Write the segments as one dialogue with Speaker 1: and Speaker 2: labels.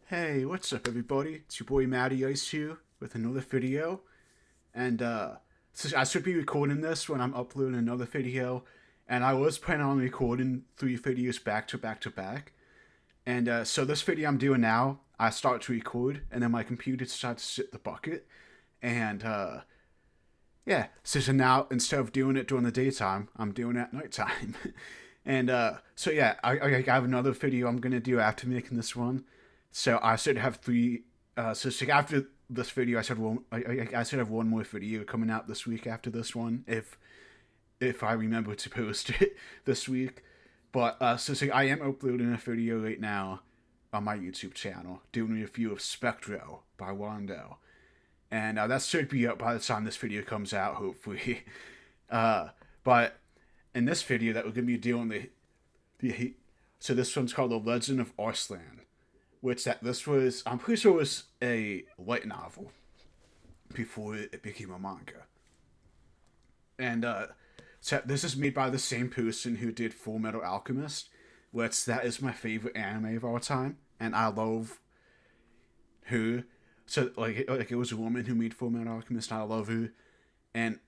Speaker 1: Hey, what's up, everybody? It's your boy Matty Ice here with another video, and so I should be recording this when I'm uploading another video, and I was planning on recording 3 videos back to back to back, and so this video I'm doing now, I start to record, and then my computer decides to sit the bucket, and yeah, so now instead of doing it during the daytime, I'm doing it at nighttime, and so yeah, I have another video I'm gonna do after making this one. So I should have three. So after this video, I should have one more video coming out this week after this one, if I remember to post it this week. But I am uploading a video right now on my YouTube channel, doing a review of Spectro by Wando, and that should be up by the time this video comes out, hopefully. But in this video that we're gonna be doing the so this one's called The Legend of Arslan, which that this was, I'm pretty sure it was a light novel before it became a manga. And so this is made by the same person who did Full Metal Alchemist, which that is my favorite anime of all time, and I love her. So like it was a woman who made Full Metal Alchemist, and I love her. And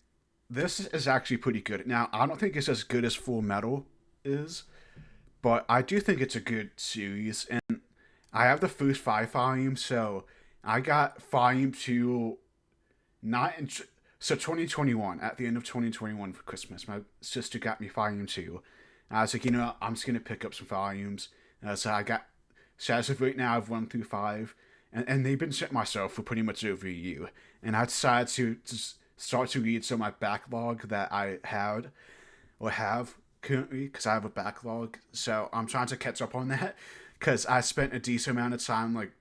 Speaker 1: this is actually pretty good. Now I don't think it's as good as Full Metal is, but I do think it's a good series, and I have the first 5 volumes, so I got volume two not in so 2021, at the end of 2021 for Christmas. My sister got me volume two. And I was like, I'm just gonna pick up some volumes. So as of right now, I've 1 through 5, and they've been sent myself for pretty much over a year. And I decided to start to read some of my backlog that I had or have currently, because I have a backlog. So I'm trying to catch up on that, because I spent a decent amount of time like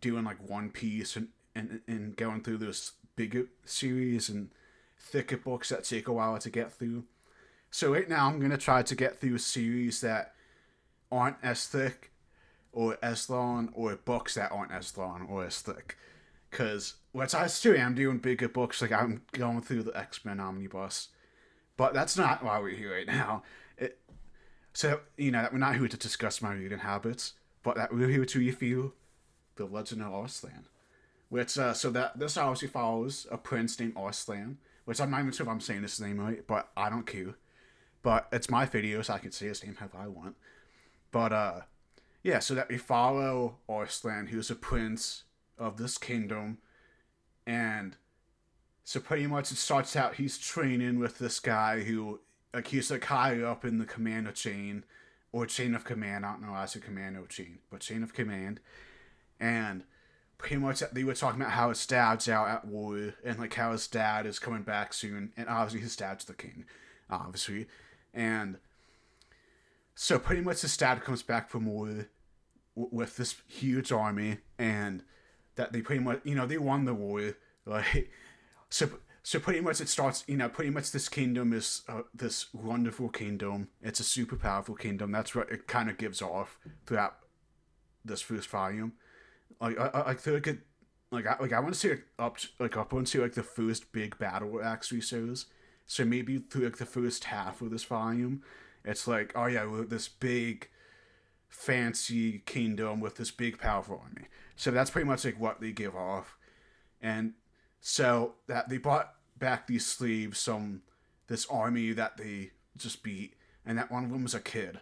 Speaker 1: doing like One Piece and going through those bigger series and thicker books that take a while to get through. So right now I'm gonna try to get through series that aren't as thick or as long, or books that aren't as long or as thick. Cause what I still am doing bigger books, like I'm going through the X-Men omnibus, but that's not why we're here right now. So we're not here to discuss my reading habits, but that we're here to review The Legend of Arslan, which so that this obviously follows a prince named Arslan, which I'm not even sure if I'm saying his name right, but I don't care. But it's my video, so I can say his name however I want. But yeah, so that we follow Arslan, who's a prince of this kingdom, and so pretty much it starts out he's training with this guy who, like, he's like higher up in the commander chain, or chain of command. I don't know why I said commando chain, but chain of command. And pretty much they were talking about how his dad's out at war, and like how his dad is coming back soon, and obviously his dad's the king, obviously. And so pretty much his dad comes back from war with this huge army, and that they pretty much, they won the war, like. So pretty much it starts, pretty much this kingdom is this wonderful kingdom. It's a super powerful kingdom. That's what it kind of gives off throughout this first volume. I feel like it, I want to say up onto like the first big battle it actually shows. So maybe through like the first half of this volume, it's like, oh yeah, we're this big fancy kingdom with this big powerful army. So that's pretty much like what they give off. And so that they brought back these slaves from this army that they just beat, and that one of them was a kid,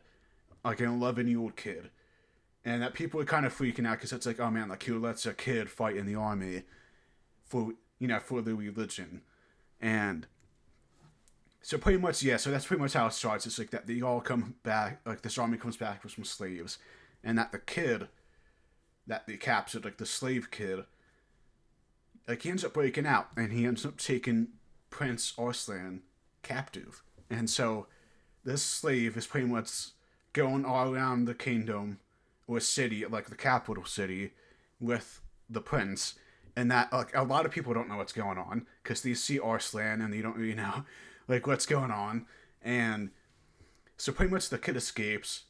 Speaker 1: like an 11-year-old kid, and that people were kind of freaking out because it's like, oh man, like who lets a kid fight in the army for for the religion, and so pretty much, yeah. So that's pretty much how it starts. It's like that they all come back, like this army comes back with some slaves, and that the kid that they captured, like the slave kid, like he ends up breaking out, and he ends up taking Prince Arslan captive. And so this slave is pretty much going all around the kingdom or city, like the capital city, with the prince. And that, like, a lot of people don't know what's going on because they see Arslan and they don't really know like what's going on. And so pretty much the kid escapes,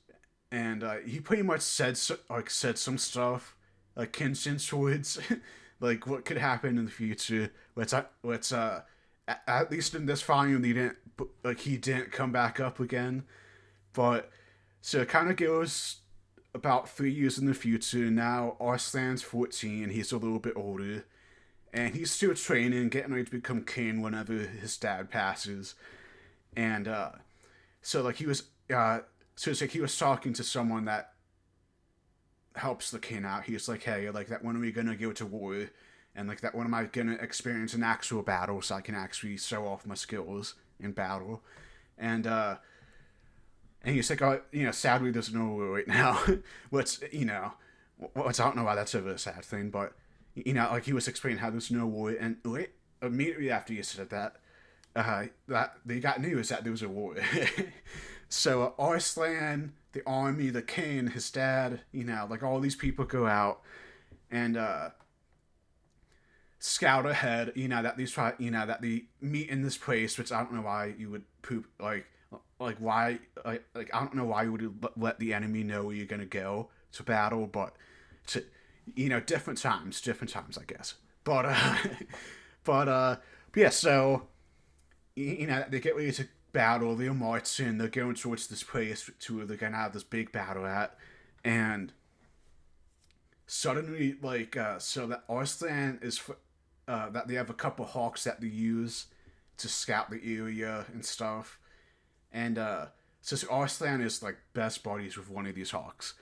Speaker 1: and he pretty much said some stuff like Kenshin towards like what could happen in the future. Let's at least in this volume he didn't come back up again. But so it kind of goes about 3 years in the future now. Arslan's 14. He's a little bit older, and he's still training, getting ready to become king whenever his dad passes. And so like he was, so it's like he was talking to someone that helps the king out. He's like, hey, like that when are we gonna go to war? And like that when am I gonna experience an actual battle so I can actually show off my skills in battle? And and he's like, oh, sadly there's no war right now, which which I don't know why that's a sad thing, but like he was explaining how there's no war, and immediately after he said that, that they got news that there was a war. So Arslan, the army, the king, his dad, like all these people go out and scout ahead. That they meet in this place, which I don't know why you would poop like why like I don't know why you would let the enemy know where you're gonna go to battle, but to different times, I guess. But yeah. So they get ready to battle. They're marching. They're going towards this place to where they're gonna have this big battle at, and suddenly, so that Arslan is that they have a couple hawks that they use to scout the area and stuff, and so Arslan is like best buddies with one of these hawks,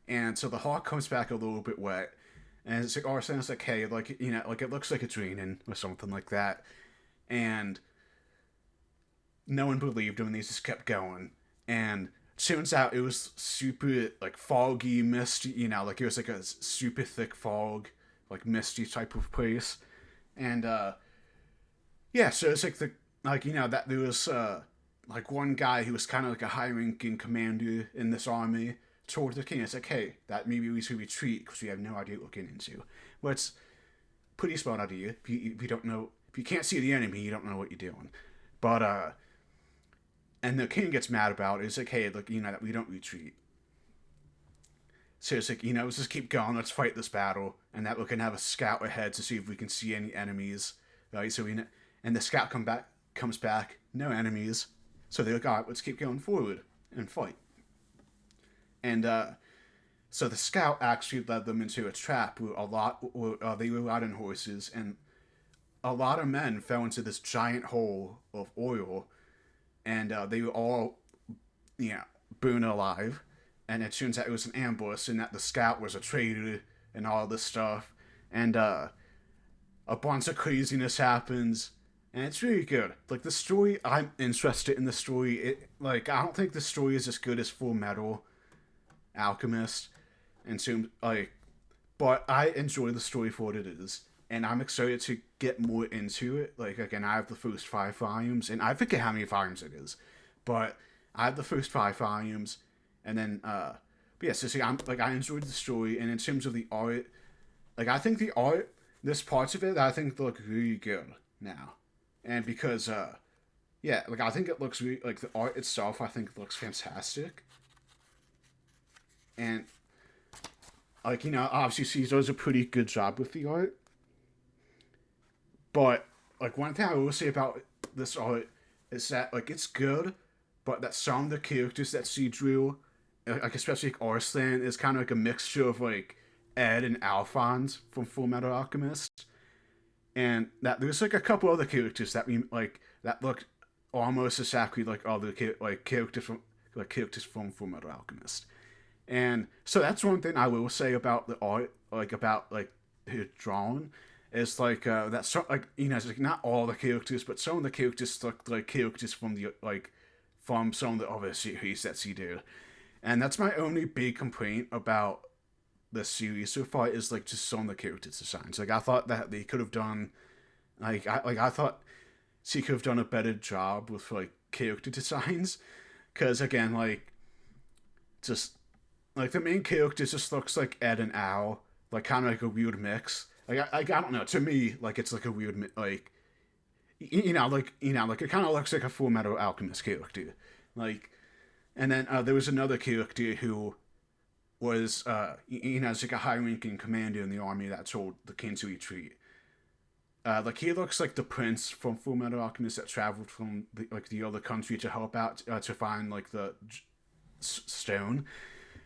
Speaker 1: and so the hawk comes back a little bit wet, and it's like Arslan's like, hey, like like it looks like it's raining or something like that, and no one believed him, and they just kept going. And turns out it was super like foggy, misty. Like it was like a super thick fog, like misty type of place. And yeah, so it's like that there was like one guy who was kind of like a high-ranking commander in this army told the king, it's like, hey, that maybe we should retreat because we have no idea what we're getting into. Well, it's pretty smart idea. If you don't know, if you can't see the enemy, you don't know what you're doing. But and the king gets mad about it. It's like, hey, look, that we don't retreat. So it's like, let's just keep going. Let's fight this battle, and that we can have a scout ahead to see if we can see any enemies. Right? So and the scout comes back, no enemies. So they're like, all right, let's keep going forward and fight. And so the scout actually led them into a trap where they were riding horses, and a lot of men fell into this giant hole of oil, and they were all, burned alive. And it turns out it was an ambush, and that the scout was a traitor, and all this stuff. And a bunch of craziness happens, and it's really good. Like the story, I'm interested in the story. I don't think the story is as good as Full Metal Alchemist, and so but I enjoy the story for what it is, and I'm excited to get more into it. Like again, I have the first 5 volumes, and I forget how many volumes it is, but I have the first 5 volumes, and then but yeah. So see, I enjoyed the story, and in terms of the art, I think the art, this parts of it, I think look really good now, and because yeah, I think it looks really, the art itself, I think it looks fantastic, and obviously he does a pretty good job with the art. But one thing I will say about this art is that it's good, but that some of the characters that she drew, especially Arslan, is kind of like a mixture of Ed and Alphonse from Full Metal Alchemist, and that there's a couple other characters that we that look almost exactly like other characters from Full Metal Alchemist. And so that's one thing I will say about the art, about her drawing, is that it's not all the characters, but some of the characters look like characters from the from some of the other series that she did, and that's my only big complaint about the series so far is just some of the character designs. I thought that they could have done, I thought she could have done a better job with character designs, because again just the main character just looks like Ed and Al, kind of a weird mix. I don't know. To me, it's a weird it kind of looks like a Full Metal Alchemist character, and then there was another character who was it's a high-ranking commander in the army that told the king to retreat. He looks like the prince from Full Metal Alchemist that traveled from the other country to help out to find the stone.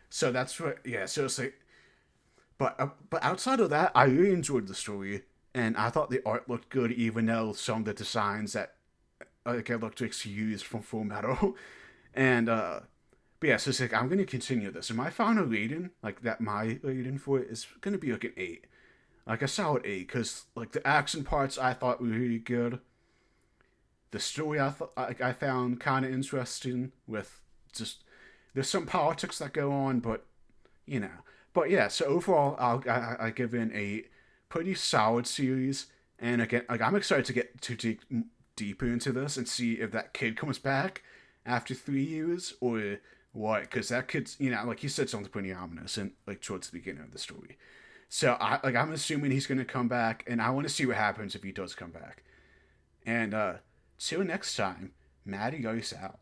Speaker 1: So that's what, yeah. So it's like, but outside of that, I really enjoyed the story, and I thought the art looked good, even though some of the designs that like Electric's used from Full Metal, and but yeah, so it's like I'm gonna continue this, and my final rating, like that, my rating for it is gonna be like an 8, like a solid 8, because like the action parts I thought were really good. The story I found kind of interesting with just there's some politics that go on, but you know. But yeah, so overall, I give in a pretty solid series, and again, like I'm excited to get deeper into this and see if that kid comes back after 3 years or what, because that kid's like you said something pretty ominous and like towards the beginning of the story. So I'm assuming he's gonna come back, and I want to see what happens if he does come back. And till next time, Maddie, ice out.